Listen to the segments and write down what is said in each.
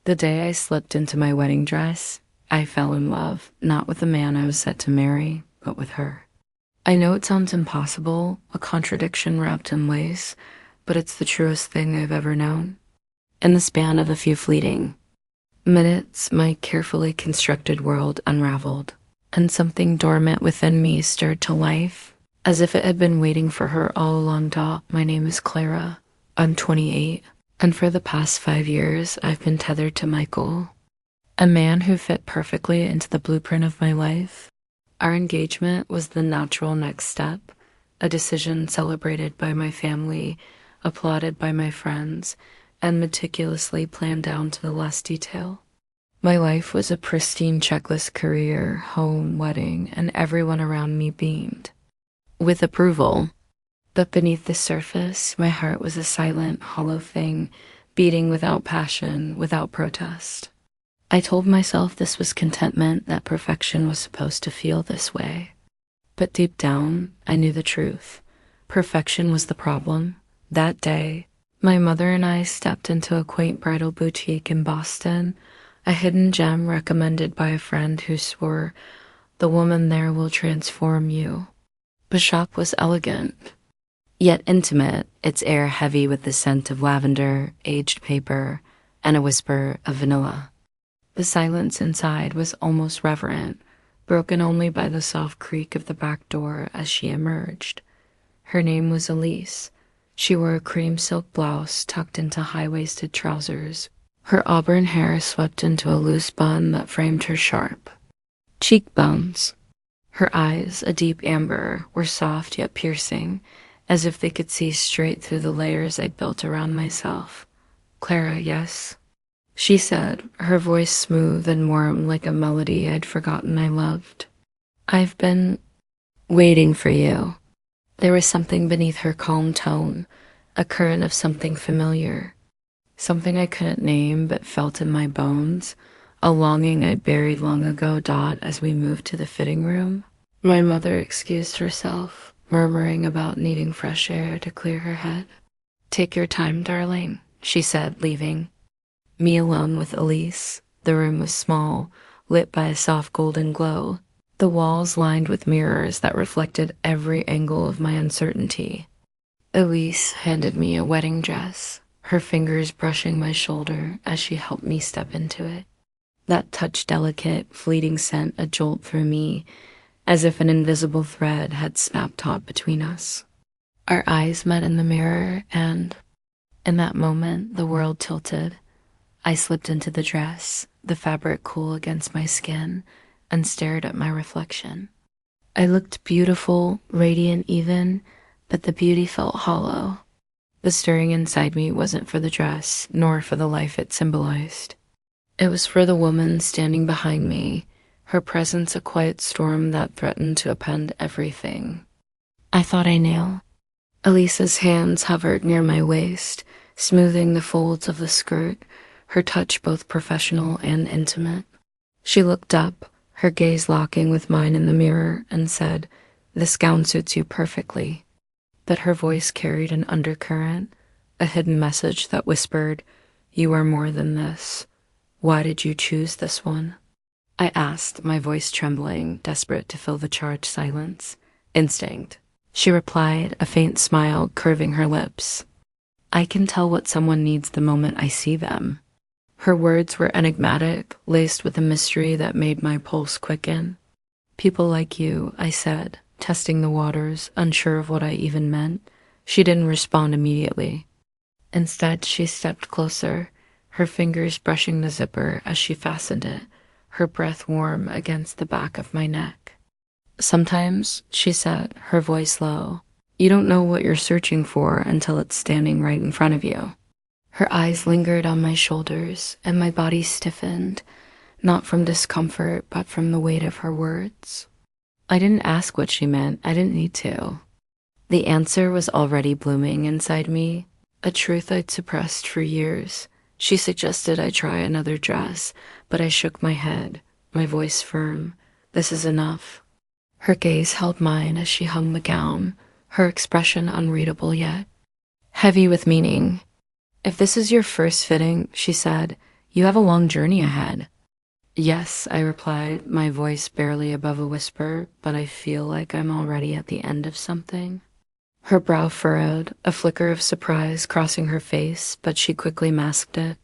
The day I slipped into my wedding dress, I fell in love, not with the man I was set to marry, but with her. I know it sounds impossible, a contradiction wrapped in lace, but it's the truest thing I've ever known. In the span of a few fleeting minutes, my carefully constructed world unraveled, and something dormant within me stirred to life, as if it had been waiting for her all along. My name is Clara. I'm 28, and for the past 5 years, I've been tethered to Michael, a man who fit perfectly into the blueprint of my life. Our engagement was the natural next step, a decision celebrated by my family, applauded by my friends, and meticulously planned down to the last detail. My life was a pristine checklist: career, home, wedding, and everyone around me beamed with approval. But beneath the surface, my heart was a silent, hollow thing, beating without passion, without protest. I told myself this was contentment, that perfection was supposed to feel this way. But deep down, I knew the truth. Perfection was the problem. That day, my mother and I stepped into a quaint bridal boutique in Boston, a hidden gem recommended by a friend who swore, "The woman there will transform you." The shop was elegant, yet intimate, its air heavy with the scent of lavender, aged paper, and a whisper of vanilla. The silence inside was almost reverent, broken only by the soft creak of the back door as she emerged. Her name was Elise. She wore a cream silk blouse tucked into high-waisted trousers, her auburn hair swept into a loose bun that framed her sharp cheekbones. Her eyes, a deep amber, were soft yet piercing, as if they could see straight through the layers I'd built around myself. "Clara, yes?" she said, her voice smooth and warm like a melody I'd forgotten I loved. "I've been waiting for you." There was something beneath her calm tone, a current of something familiar, something I couldn't name but felt in my bones, a longing I'd buried long ago. As we moved to the fitting room, my mother excused herself, murmuring about needing fresh air to clear her head. "Take your time, darling," she said, leaving me alone with Elise. The room was small, lit by a soft golden glow, the walls lined with mirrors that reflected every angle of my uncertainty. Elise handed me a wedding dress, her fingers brushing my shoulder as she helped me step into it. That touch, delicate, fleeting, sent a jolt through me, as if an invisible thread had snapped taut between us. Our eyes met in the mirror, and in that moment, the world tilted. I slipped into the dress, the fabric cool against my skin, and stared at my reflection. I looked beautiful, radiant even, but the beauty felt hollow. The stirring inside me wasn't for the dress, nor for the life it symbolized. It was for the woman standing behind me, her presence a quiet storm that threatened to upend everything I thought I knew. Elisa's hands hovered near my waist, smoothing the folds of the skirt, her touch both professional and intimate. She looked up, her gaze locking with mine in the mirror, and said, "This gown suits you perfectly." But her voice carried an undercurrent, a hidden message that whispered, "You are more than this. Why did you choose this one?" I asked, my voice trembling, desperate to fill the charged silence. "Instinct," she replied, a faint smile curving her lips. "I can tell what someone needs the moment I see them." Her words were enigmatic, laced with a mystery that made my pulse quicken. "People like you," I said, testing the waters, unsure of what I even meant. She didn't respond immediately. Instead, she stepped closer, her fingers brushing the zipper as she fastened it, her breath warm against the back of my neck. "Sometimes," she said, her voice low, "you don't know what you're searching for until it's standing right in front of you." Her eyes lingered on my shoulders, and my body stiffened, not from discomfort, but from the weight of her words. I didn't ask what she meant. I didn't need to. The answer was already blooming inside me, a truth I'd suppressed for years. She suggested I try another dress, but I shook my head, my voice firm. "This is enough." Her gaze held mine as she hung the gown, her expression unreadable yet heavy with meaning. "If this is your first fitting," she said, You have a long journey ahead. Yes, I replied, my voice barely above a whisper, but I feel like I'm already at the end of something. Her brow furrowed, a flicker of surprise crossing her face, but she quickly masked it.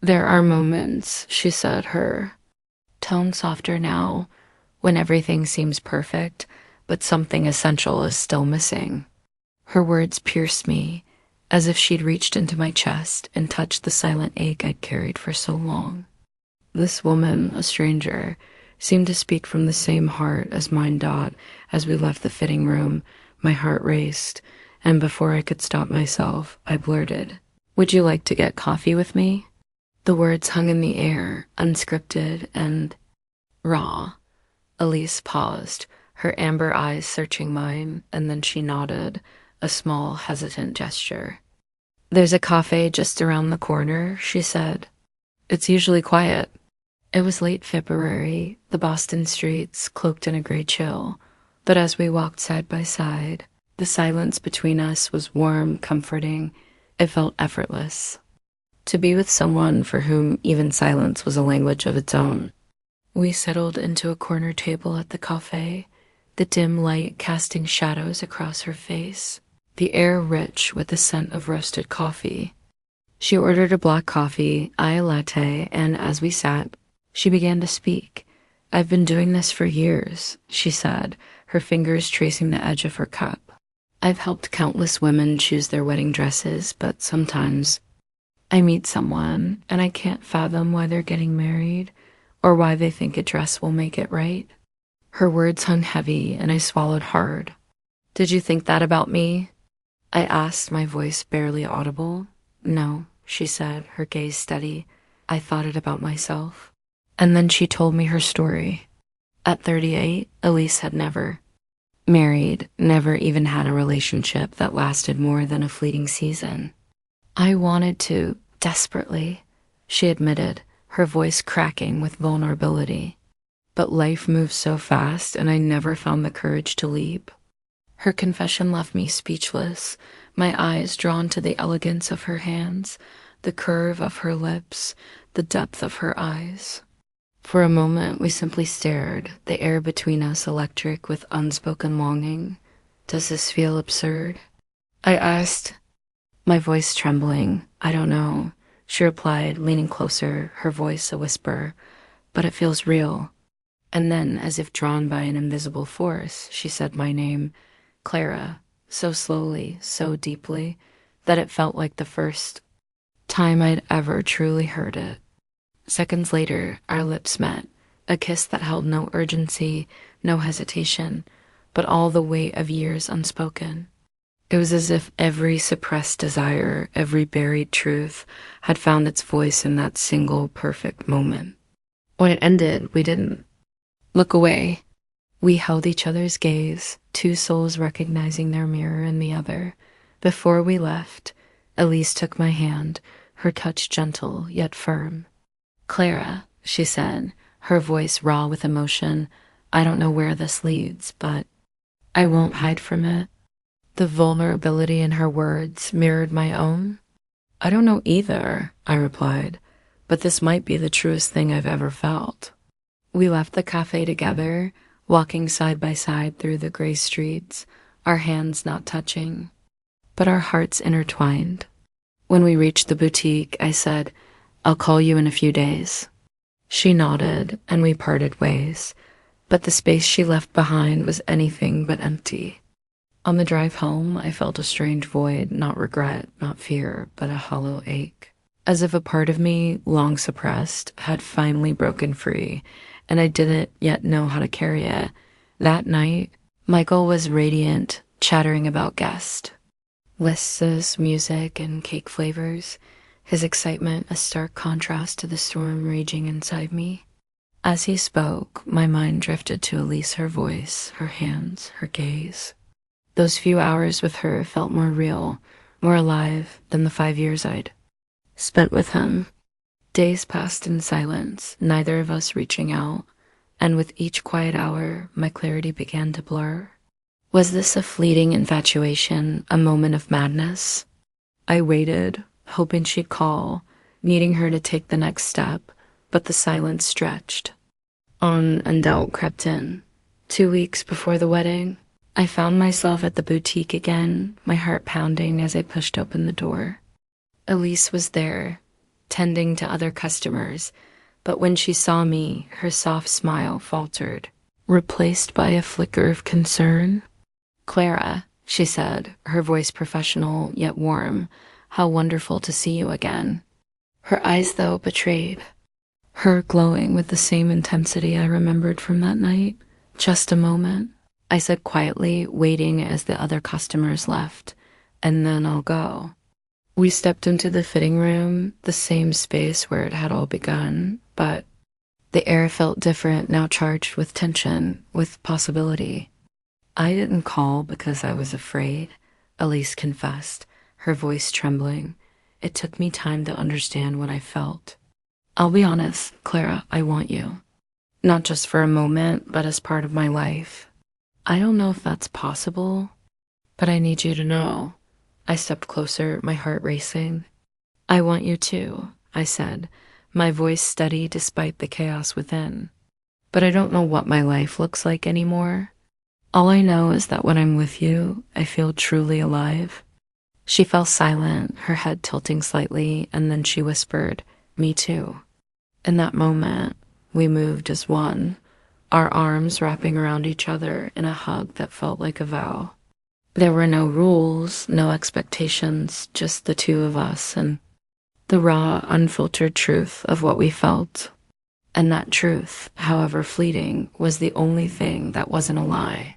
There are moments, she said, her tone softer now, when everything seems perfect, but something essential is still missing. Her words pierced me, as if she'd reached into my chest and touched the silent ache I'd carried for so long. This woman, a stranger, seemed to speak from the same heart as mine. As we left the fitting room, my heart raced, and before I could stop myself, I blurted, "Would you like to get coffee with me?" The words hung in the air, unscripted and raw. Elise paused, her amber eyes searching mine, and then she nodded, a small, hesitant gesture. "There's a cafe just around the corner," she said. "It's usually quiet." It was late February, the Boston streets cloaked in a gray chill, but as we walked side by side, the silence between us was warm, comforting. It felt effortless. To be with someone for whom even silence was a language of its own. We settled into a corner table at the cafe, the dim light casting shadows across her face, the air rich with the scent of roasted coffee. She ordered a black coffee, I a latte, and as we sat, she began to speak. "I've been doing this for years," she said, her fingers tracing the edge of her cup. "I've helped countless women choose their wedding dresses, but sometimes I meet someone and I can't fathom why they're getting married or why they think a dress will make it right." Her words hung heavy and I swallowed hard. "Did you think that about me?" I asked, my voice barely audible. "No," she said, her gaze steady. "I thought it about myself." And then she told me her story. At 38, Elise had never married, never even had a relationship that lasted more than a fleeting season. "I wanted to, desperately," she admitted, her voice cracking with vulnerability. "But life moves so fast and I never found the courage to leap." Her confession left me speechless, my eyes drawn to the elegance of her hands, the curve of her lips, the depth of her eyes. For a moment, we simply stared, the air between us electric with unspoken longing. "Does this feel absurd?" I asked, my voice trembling. "I don't know," she replied, leaning closer, her voice a whisper. "But it feels real." And then, as if drawn by an invisible force, she said my name, Clara, so slowly, so deeply, that it felt like the first time I'd ever truly heard it. Seconds later, our lips met, a kiss that held no urgency, no hesitation, but all the weight of years unspoken. It was as if every suppressed desire, every buried truth, had found its voice in that single perfect moment. When it ended, we didn't look away. We held each other's gaze, two souls recognizing their mirror in the other. Before we left, Elise took my hand, her touch gentle yet firm. "Clara," she said, her voice raw with emotion, "I don't know where this leads, but I won't hide from it." The vulnerability in her words mirrored my own. "I don't know either," I replied, "but this might be the truest thing I've ever felt." We left the cafe together, walking side by side through the gray streets, our hands not touching, but our hearts intertwined. When we reached the boutique, I said, "I'll call you in a few days." She nodded, and we parted ways, but the space she left behind was anything but empty. On the drive home, I felt a strange void, not regret, not fear, but a hollow ache, as if a part of me, long suppressed, had finally broken free, and I didn't yet know how to carry it. That night, Michael was radiant, chattering about guests, lists, music, and cake flavors, his excitement a stark contrast to the storm raging inside me. As he spoke, my mind drifted to Elise, her voice, her hands, her gaze. Those few hours with her felt more real, more alive than the 5 years I'd spent with him. Days passed in silence, neither of us reaching out, and with each quiet hour, my clarity began to blur. Was this a fleeting infatuation, a moment of madness? I waited, hoping she'd call, needing her to take the next step, but the silence stretched on and doubt crept in. 2 weeks before the wedding, I found myself at the boutique again, my heart pounding as I pushed open the door. Elise was there, tending to other customers, but when she saw me, her soft smile faltered, replaced by a flicker of concern. "Clara," she said, her voice professional yet warm, "how wonderful to see you again." Her eyes, though, betrayed, her glowing with the same intensity I remembered from that night. "Just a moment," I said quietly, waiting as the other customers left, "and then I'll go." We stepped into the fitting room, the same space where it had all begun, but the air felt different, now charged with tension, with possibility. "I didn't call because I was afraid," Elise confessed, her voice trembling. "It took me time to understand what I felt. I'll be honest, Clara, I want you. Not just for a moment, but as part of my life. I don't know if that's possible, but I need you to know." I stepped closer, my heart racing. "I want you too," I said, my voice steady despite the chaos within. "But I don't know what my life looks like anymore. All I know is that when I'm with you, I feel truly alive." She fell silent, her head tilting slightly, and then she whispered, "Me too." In that moment, we moved as one, our arms wrapping around each other in a hug that felt like a vow. There were no rules, no expectations, just the two of us and the raw, unfiltered truth of what we felt. And that truth, however fleeting, was the only thing that wasn't a lie.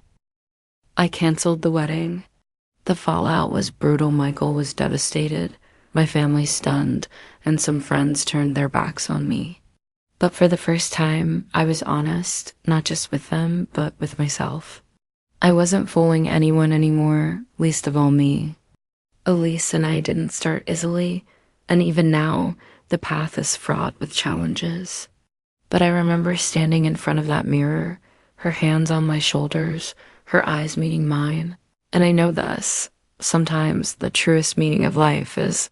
I canceled the wedding. The fallout was brutal. Michael was devastated, my family stunned, and some friends turned their backs on me. But for the first time, I was honest, not just with them, but with myself. I wasn't fooling anyone anymore, least of all me. Elise and I didn't start easily, and even now, the path is fraught with challenges. But I remember standing in front of that mirror, her hands on my shoulders, her eyes meeting mine. And I know this. Sometimes the truest meaning of life is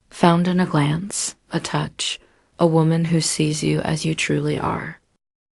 found in a glance, a touch, a woman who sees you as you truly are.